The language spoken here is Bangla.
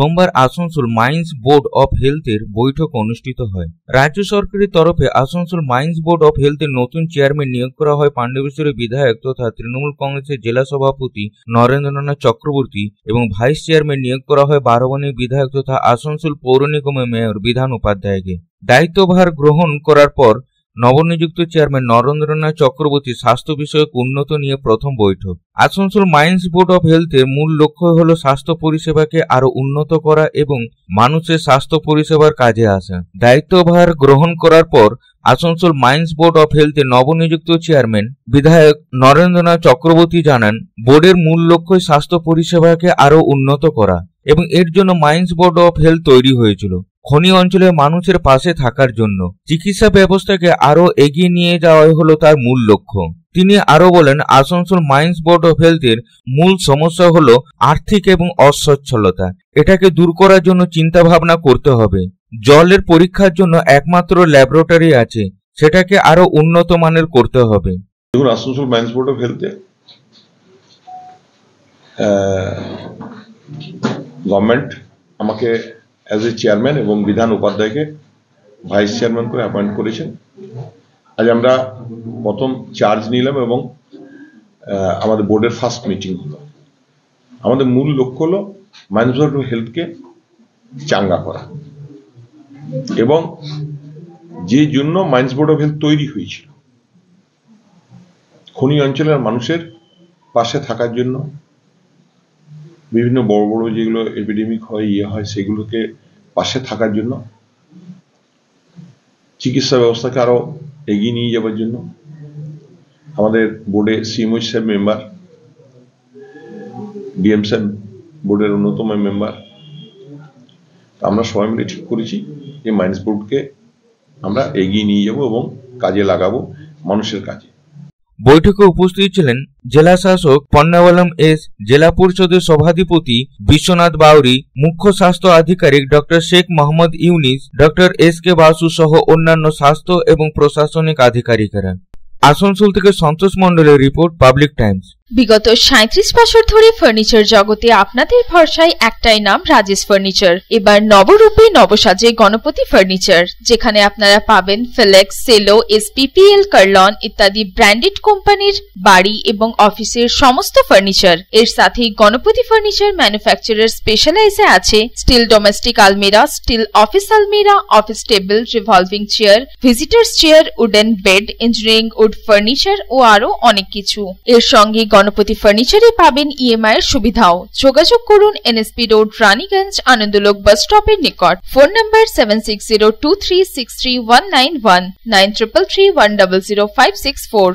সোমবার আসানসোল মাইন্স বোর্ড অফ হেলথের বৈঠক অনুষ্ঠিত হয়। রাজ্য সরকারের তরফে আসানসোল মাইন্স বোর্ড অফ হেলথের নতুন চেয়ারম্যান নিয়োগ করা হয় পাণ্ডবেশ্বরের বিধায়ক তথা তৃণমূল কংগ্রেসের জেলা সভাপতি নরেন্দ্রনাথ চক্রবর্তী এবং ভাইস চেয়ারম্যান নিয়োগ করা হয় বারবানীর বিধায়ক তথা আসানসোল পৌর নিগমের মেয়র বিধান উপাধ্যায়কে। দায়িত্বভার গ্রহণ করার পর নবনিযুক্ত চেয়ারম্যান নরেন্দ্রনাথ চক্রবর্তী স্বাস্থ্য বিষয়ক উন্নত নিয়ে প্রথম বৈঠক। আসানসোল মাইন্স বোর্ড অফ হেলথের মূল লক্ষ্য হল স্বাস্থ্য পরিষেবাকে আরো উন্নত করা এবং মানুষের স্বাস্থ্য পরিষেবার কাজে আসা। দায়িত্বভার গ্রহণ করার পর আসানসোল মাইন্স বোর্ড অফ হেলথের নবনিযুক্ত চেয়ারম্যান বিধায়ক নরেন্দ্রনাথ চক্রবর্তী জানান, বোর্ডের মূল লক্ষ্য স্বাস্থ্য পরিষেবাকে আরো উন্নত করা এবং এর জন্য মাইন্স বোর্ড অফ হেলথ তৈরি হয়েছিল। খনি অঞ্চলের মানুষের পাশে থাকার জন্য চিকিৎসা ব্যবস্থাকে আরো এগিয়ে নিয়ে যাওয়াই হলো তার মূল লক্ষ্য। তিনি আরো বলেন, আসানসোল মাইন্স বোর্ড অফ হেলথের মূল সমস্যা হলো আর্থিক এবং অসচ্ছলতা। এটাকে দূর করার জন্য চিন্তা ভাবনা করতে হবে। জলের পরীক্ষার জন্য একমাত্র ল্যাবরেটরি আছে, সেটাকে আরো উন্নত মানের করতে হবে। দেখুন, আসানসোল মাইন্স বোর্ড অফ হেলথে গভর্নমেন্ট আমাকে অ্যাজ এ চেয়ারম্যান এবং বিধান উপাধ্যায়কে ভাইস চেয়ারম্যান করে অ্যাপয়েন্ট করেছেন। আজ আমরা প্রথম চার্জ নিলাম এবং আমাদের বোর্ডের ফার্স্ট মিটিং হলো। আমাদের মূল লক্ষ্য হলো মাইন্স বোর্ড অফ হেলথকে চাঙ্গা করা এবং যে জন্য মাইন্স বোর্ড অফ হেলথ তৈরি হয়েছিল, খনি অঞ্চলের মানুষের পাশে থাকার জন্য, বিভিন্ন বড় বড় যেগুলো এপিডেমিক হয় সেগুলোকে পাশে থাকার জন্য, চিকিৎসা ব্যবস্থাকে আরো এগিয়ে নিয়ে যাওয়ার জন্য। আমাদের বোর্ডে সিএমও সাহেব মেম্বার, ডিএম সাহেব বোর্ডের অন্যতম মেম্বার। আমরা সবাই মিলে ঠিক করেছি যে মাইন্স বোর্ডকে আমরা এগিয়ে নিয়ে যাব এবং কাজে লাগাবো মানুষের কাজে। বৈঠকে উপস্থিত ছিলেন জেলা শাসক পন্নাওয়ালাম এস, জেলা পরিষদের সভাধিপতি বিশ্বনাথ বাউরি, মুখ্য স্বাস্থ্য আধিকারিক doctor Sheikh Mohammad Yunus, doctor SK Basu সহ অন্যান্য স্বাস্থ্য এবং প্রশাসনিক আধিকারিকেরা। আসানসোল থেকে সন্তোষ মণ্ডলের রিপোর্ট, পাবলিক টাইমস। বিগত ৩৭ বছর ধরে ফার্নিচার জগতে আপনাদের ভরসায় একটাই নাম, রাজেশ ফার্নিচার। এবার নবরূপে নবসাজে গণপতি ফার্নিচার, যেখানে আপনারা পাবেন ফিলেক্স, সেলো, এসপিপিএল, কার্লন ইত্যাদি ব্র্যান্ডেড কোম্পানির বাড়ি এবং অফিসের সমস্ত ফার্নিচার। এর সাথে গণপতি ফার্নিচার ম্যানুফ্যাকচারার স্পেশালাইজে আছে স্টিল ডোমেস্টিক আলমিরা, স্টিল অফিস আলমিরা, office table, revolving chair, visitors chair, wooden bed, engineering wood furniture ও আরো অনেক কিছু। এর সঙ্গে গণপতি ফার্নিচারে পাবেন ইএমআই এর সুবিধাও। যোগাযোগ করুন এনএসপি রোড, রানীগঞ্জ, আনন্দলোক বাস স্টপের নিকট। ফোন নম্বর 7602363191, 9333100564।